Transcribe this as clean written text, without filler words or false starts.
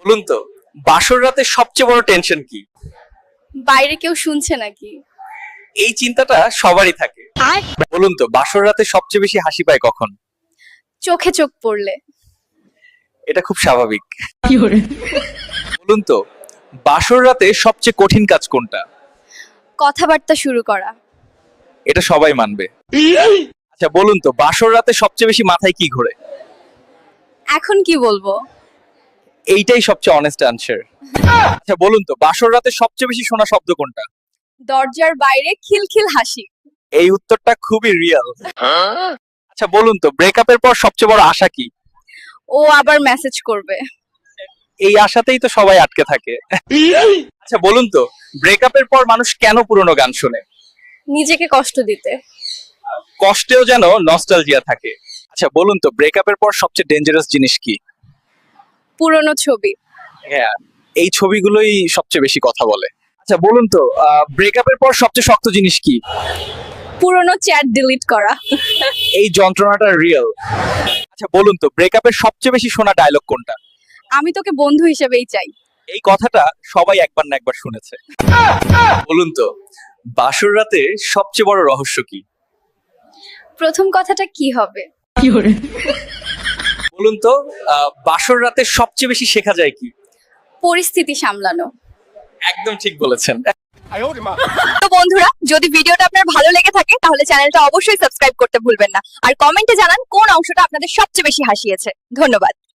বলুন তো, বাসর রাতে সবচেয়ে বড় টেনশন কি? বাইরে কেউ শুনছে নাকি? এই চিন্তাটা সবারই থাকে। বলুন তো, বাসর রাতে সবচেয়ে বেশি হাসি পায় কখন? চোখে চোখ পড়লে। এটা খুব স্বাভাবিক। বলুন তো, বাসর রাতে সবচেয়ে কঠিন কাজ কোনটা? কথাবার্তা শুরু করা। এটা সবাই মানবে। আচ্ছা বলুন তো, বাসর রাতে সবচেয়ে বেশি মাথায় কি ঘোরে? এখন কি বলবো? এইটাই সবচেয়ে অনেস্ট আনসার। আচ্ছা বলুন তো, বাসর রাতে সবচেয়ে বেশি শোনা শব্দ কোনটা? দরজার বাইরে খিলখিল হাসি। এই উত্তরটা খুবই রিয়েল। আচ্ছা বলুন তো, ব্রেকআপের পর সবচেয়ে বড় আশা কি? ও আবার মেসেজ করবে। এই আশাতেই তো সবাই আটকে থাকে। আচ্ছা বলুন তো, ব্রেকআপের পর মানুষ কেন পুরোনো গান শোনে? নিজেকে কষ্ট দিতে। কষ্টেও যেন নস্টালজিয়া থাকে। আচ্ছা বলুন তো, ব্রেকআপের পর সবচেয়ে ডেঞ্জারাস জিনিস কি? পুরনো ছবি। হ্যাঁ, এই ছবিগুলোই সবচেয়ে বেশি কথা বলে। আচ্ছা বলুন তো, ব্রেকআপের পর সবচেয়ে শক্ত জিনিস কি? পুরনো চ্যাট ডিলিট করা। এই যন্ত্রণাটা রিয়েল। আচ্ছা বলুন তো, ব্রেকআপের সবচেয়ে বেশি শোনা ডায়লগ কোনটা? আমি তোকে বন্ধু হিসেবেই চাই। এই কথাটা সবাই একবার না একবার শুনেছে। বলুন তো, বাসর রাতে সবচেয়ে বড় রহস্য কি? প্রথম কথাটা কি হবে? বলুন তো, বাসর রাতে সবচেয়ে বেশি শেখা যায় কি? পরিস্থিতি সামলানো। একদম ঠিক বলেছেন। তো বন্ধুরা, যদি ভিডিওটা আপনার ভালো লেগে থাকে তাহলে চ্যানেলটা অবশ্যই সাবস্ক্রাইব করতে ভুলবেন না আর কমেন্টে জানান কোন অংশটা আপনাদের সবচেয়ে বেশি হাসিয়েছে। ধন্যবাদ।